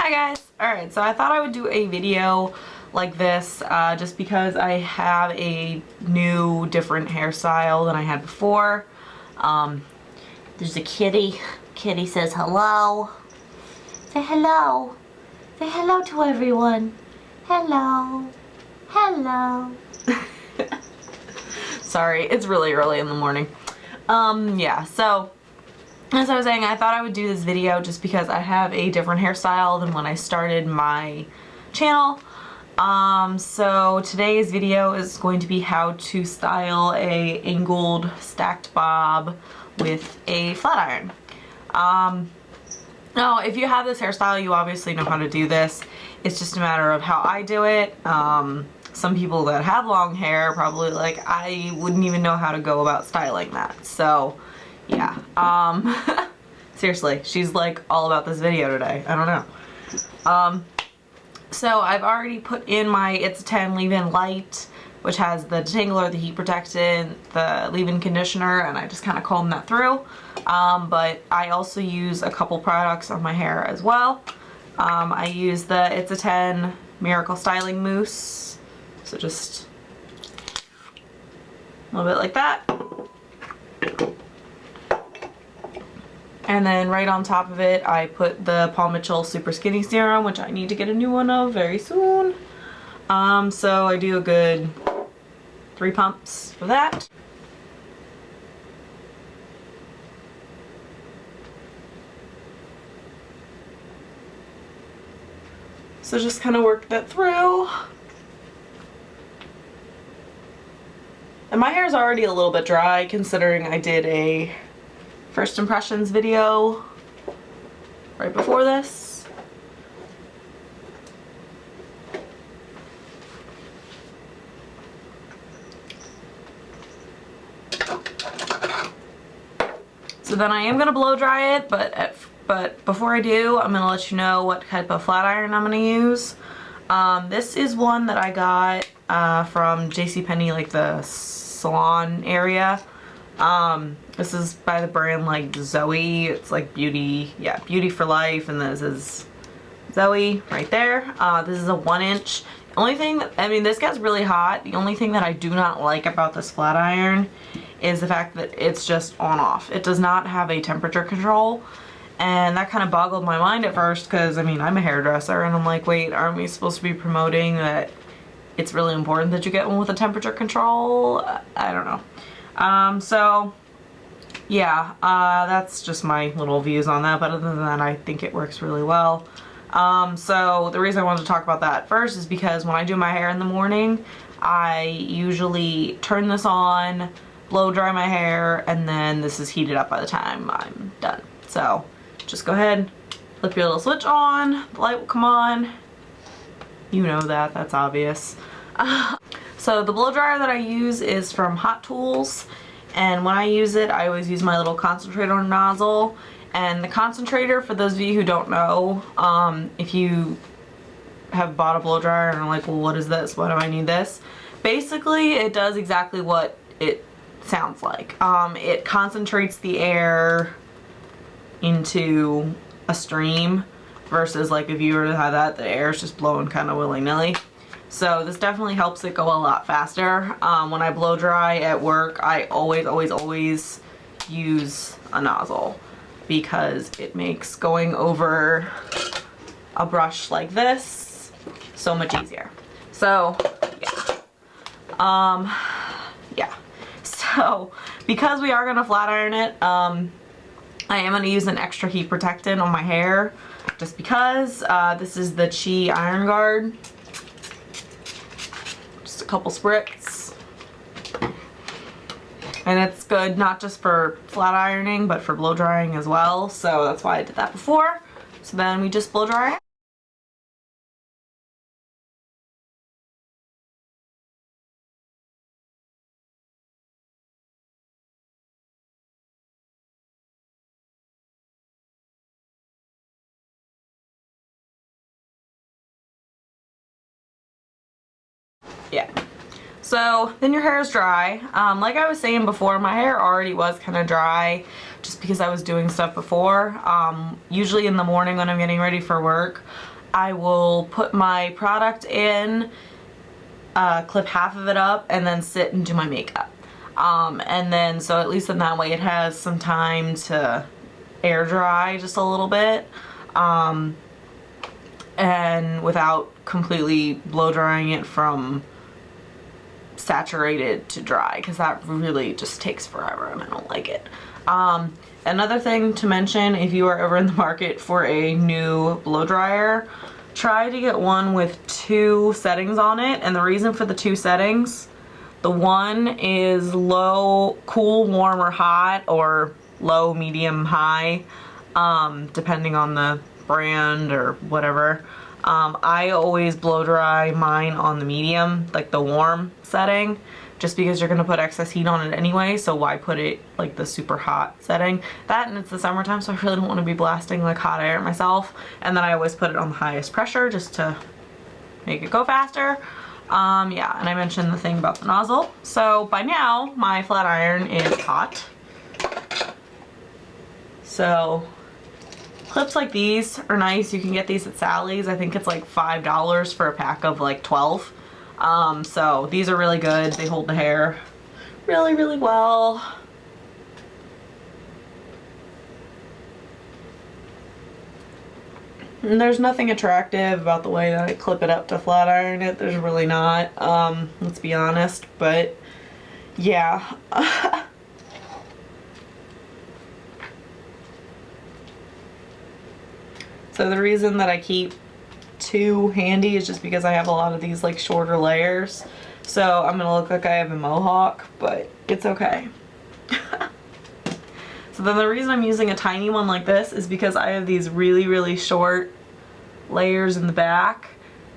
Hi guys! Alright, so I thought I would do a video like this just because I have a new, different hairstyle than I had before. There's a kitty. Kitty says hello. Say hello. Say hello to everyone. Hello. Hello. Sorry, it's really early in the morning. Yeah, so as I was saying, I thought I would do this video just because I have a different hairstyle than when I started my channel. So today's video is going to be how to style a angled stacked bob with a flat iron. Now, if you have this hairstyle, you obviously know how to do this. It's just a matter of how I do it. Some people that have long hair probably I wouldn't even know how to go about styling that. So yeah, seriously, she's like all about this video today. I don't know. So I've already put in my It's a 10 leave-in light, which has the detangler, the heat protectant, the leave-in conditioner, and I just kind of comb that through. But I also use a couple products on my hair as well. I use the It's a 10 Miracle Styling Mousse, so just a little bit like that. And then right on top of it, I put the Paul Mitchell Super Skinny Serum, which I need to get a new one of very soon. So I do a good 3 pumps for that. So just kind of work that through. And my hair is already a little bit dry considering I did a first impressions video right before this. So then I am going to blow dry it, but before I do, I'm going to let you know what type of flat iron I'm going to use. This is one that I got from JCPenney, like the salon area. This is by the brand like Zoe. It's like Beauty, yeah, Beauty for Life, and this is Zoe right there. This is a 1-inch. The only thing that, I mean, this gets really hot. The only thing that I do not like about this flat iron is the fact that it's just on off. It does not have a temperature control, and that kind of boggled my mind at first because, I mean, I'm a hairdresser and I'm like, wait, aren't we supposed to be promoting that it's really important that you get one with a temperature control? I don't know. So yeah, that's just my little views on that, but other than that, I think it works really well. So the reason I wanted to talk about that first is because when I do my hair in the morning, I usually turn this on, blow dry my hair, and then this is heated up by the time I'm done. So just go ahead, flip your little switch on, the light will come on. You know that, that's obvious. So the blow dryer that I use is from Hot Tools, and when I use it, I always use my little concentrator nozzle. And the concentrator, for those of you who don't know, if you have bought a blow dryer and are like, well, what is this? Why do I need this? Basically, it does exactly what it sounds like. It concentrates the air into a stream versus like if you were to have that, the air is just blowing kind of willy-nilly. So this definitely helps it go a lot faster. When I blow dry at work, I always use a nozzle because it makes going over a brush like this so much easier. So yeah. Yeah. So because we are gonna flat iron it, I am gonna use an extra heat protectant on my hair just because. This is the Chi Iron Guard. Just a couple spritz. And it's good not just for flat ironing, but for blow drying as well. So that's why I did that before. So then we just blow dry it. Yeah. So then your hair is dry. Like I was saying before, my hair already was kind of dry just because I was doing stuff before. Usually in the morning when I'm getting ready for work, I will put my product in, clip half of it up, and then sit and do my makeup. And then so at least in that way it has some time to air dry just a little bit, and without completely blow drying it from saturated to dry, because that really just takes forever and I don't like it. Another thing to mention, if you are ever in the market for a new blow dryer, try to get one with 2 settings on it. And the reason for the 2 settings, the one is low, cool, warm, or hot, or low, medium, high, depending on the brand or whatever. I always blow dry mine on the medium, like the warm setting, just because you're gonna put excess heat on it anyway, so why put it like the super hot setting? That, and it's the summertime, so I really don't want to be blasting like hot air at myself. And then I always put it on the highest pressure just to make it go faster. Yeah, and I mentioned the thing about the nozzle. So by now, my flat iron is hot. So clips like these are nice. You can get these at Sally's. I think it's like $5 for a pack of like 12. So these are really good. They hold the hair really, really well. And there's nothing attractive about the way that I clip it up to flat iron it. There's really not, let's be honest, but yeah. So the reason that I keep 2 handy is just because I have a lot of these like shorter layers. So I'm gonna look like I have a mohawk, but it's okay. So then the reason I'm using a tiny one like this is because I have these really, really short layers in the back.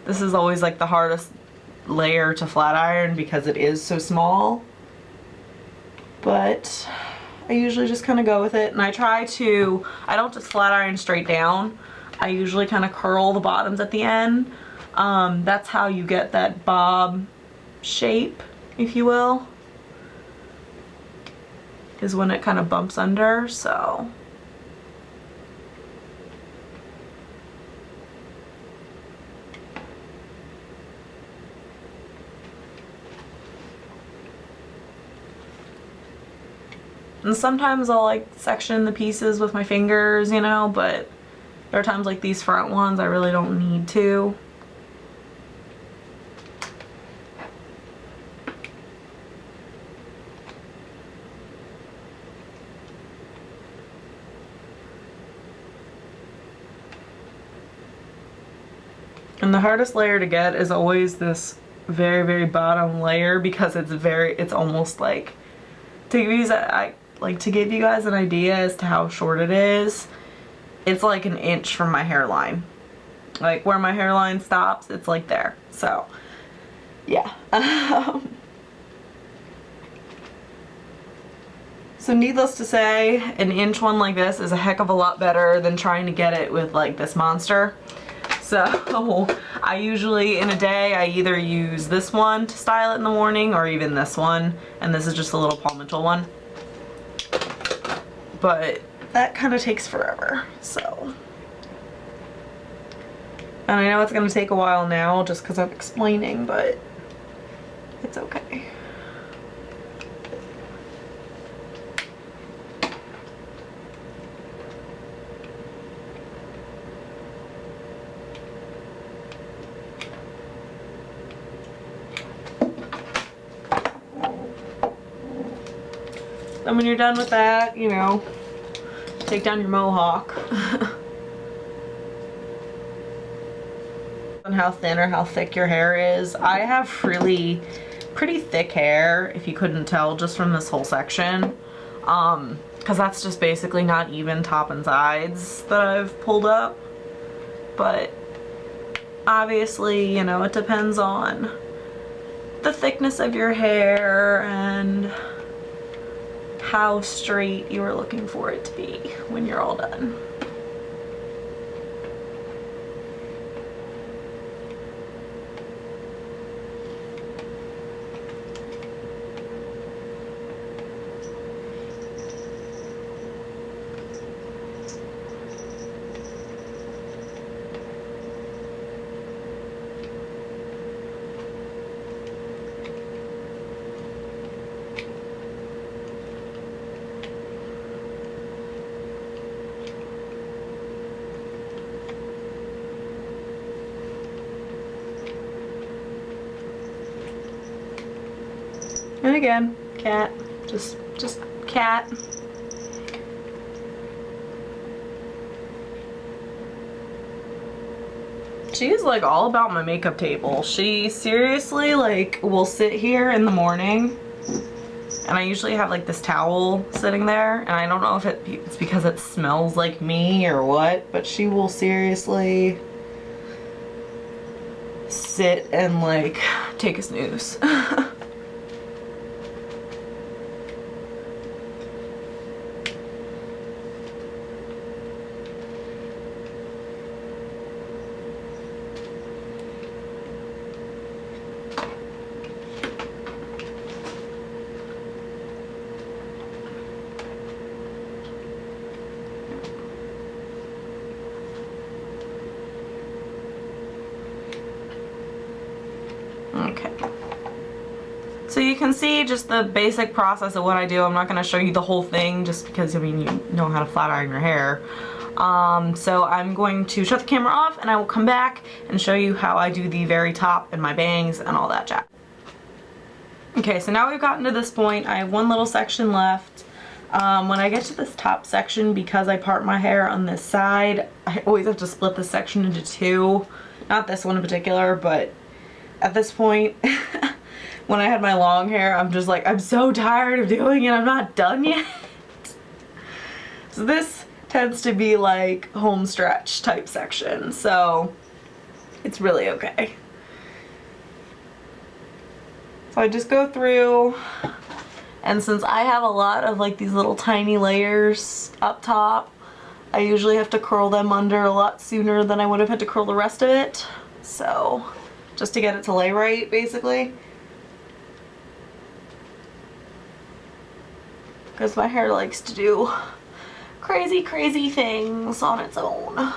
This is always like the hardest layer to flat iron because it is so small. But I usually just kind of go with it, and I don't just flat iron straight down. I usually kind of curl the bottoms at the end. That's how you get that bob shape, if you will, is when it kind of bumps under, so. And sometimes I'll like section the pieces with my fingers, you know, but there are times like these front ones I really don't need to. And the hardest layer to get is always this very, very bottom layer, because it's almost like, to give you guys an idea as to how short it is, it's like an inch from my hairline. Like where my hairline stops, it's like there. So, yeah. So needless to say, an inch one like this is a heck of a lot better than trying to get it with like this monster. So I usually, in a day, I either use this one to style it in the morning, or even this one, and this is just a little palmetto one. But that kind of takes forever, so. And I know it's going to take a while now just because I'm explaining, but it's okay. And when you're done with that, you know, take down your mohawk. On how thin or how thick your hair is. I have really pretty thick hair, if you couldn't tell just from this whole section. Because that's just basically not even top and sides that I've pulled up. But obviously, you know, it depends on the thickness of your hair and how straight you are looking for it to be when you're all done. And again, cat, just cat. She's like all about my makeup table. She seriously like will sit here in the morning, and I usually have like this towel sitting there, and I don't know if it's because it smells like me or what, but she will seriously sit and like take a snooze. Okay. So you can see just the basic process of what I do. I'm not going to show you the whole thing just because, I mean, you know how to flat iron your hair. So I'm going to shut the camera off and I will come back and show you how I do the very top and my bangs and all that jazz. Okay, so now we've gotten to this point. I have one little section left. When I get to this top section, because I part my hair on this side, I always have to split this section into two. Not this one in particular, but at this point, when I had my long hair, I'm just like, I'm so tired of doing it. I'm not done yet. So this tends to be like home stretch type section. So it's really okay. So I just go through, and since I have a lot of like these little tiny layers up top, I usually have to curl them under a lot sooner than I would have had to curl the rest of it. So just to get it to lay right, basically. Because my hair likes to do crazy, crazy things on its own.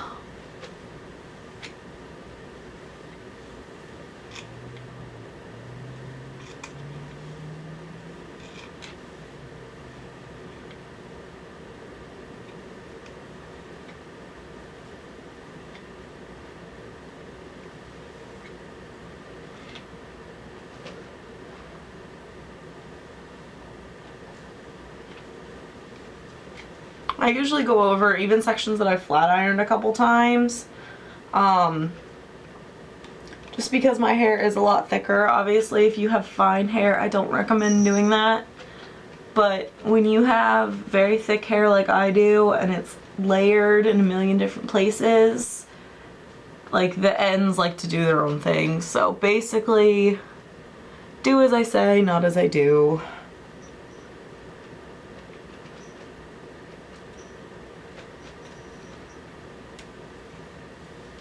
I usually go over even sections that I've flat ironed a couple times, just because my hair is a lot thicker. Obviously, if you have fine hair, I don't recommend doing that, but when you have very thick hair like I do and it's layered in a million different places, like the ends like to do their own thing. So basically, do as I say, not as I do.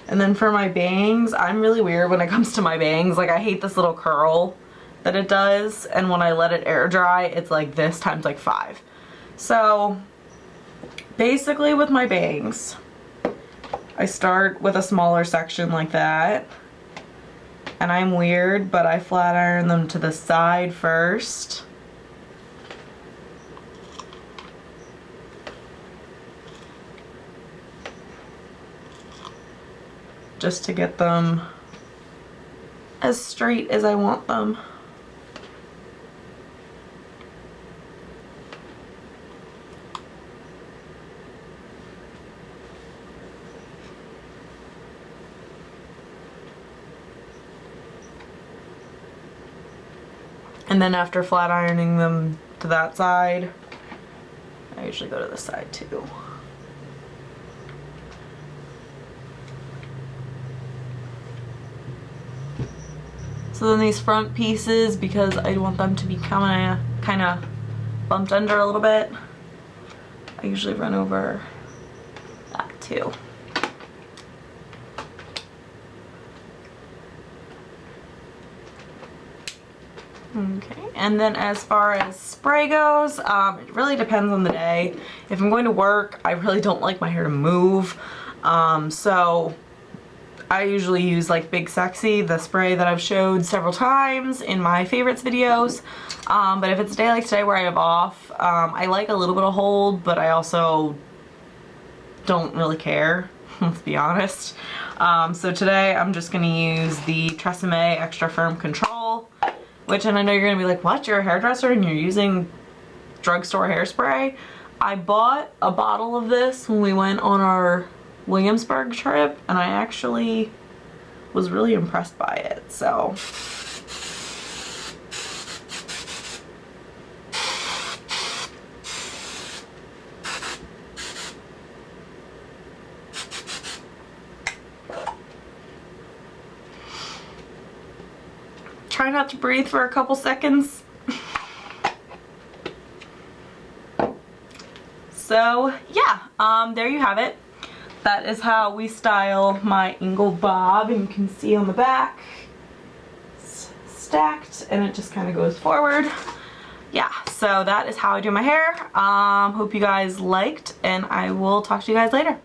And then for my bangs, I'm really weird when it comes to my bangs. Like, I hate this little curl that it does, and when I let it air dry, it's like this times like 5. So basically with my bangs, I start with a smaller section like that, and I'm weird, but I flat iron them to the side first. Just to get them as straight as I want them. And then after flat ironing them to that side, I usually go to this side too. So then these front pieces, because I want them to be kind of bumped under a little bit, I usually run over that too. Okay, and then as far as spray goes, it really depends on the day. If I'm going to work, I really don't like my hair to move, so I usually use like Big Sexy, the spray that I've showed several times in my favorites videos. But if it's a day like today where I have off, I like a little bit of hold, but I also don't really care, let's be honest. So today I'm just going to use the Tresemme Extra Firm Control. which, and I know you're gonna be like, what, you're a hairdresser and you're using drugstore hairspray? I bought a bottle of this when we went on our Williamsburg trip, and I actually was really impressed by it, so. Try not to breathe for a couple seconds. So yeah, there you have it. That is how we style my Ingle bob, and you can see on the back it's stacked and it just kind of goes forward. Yeah, so that is how I do my hair. Hope you guys liked, and I will talk to you guys later.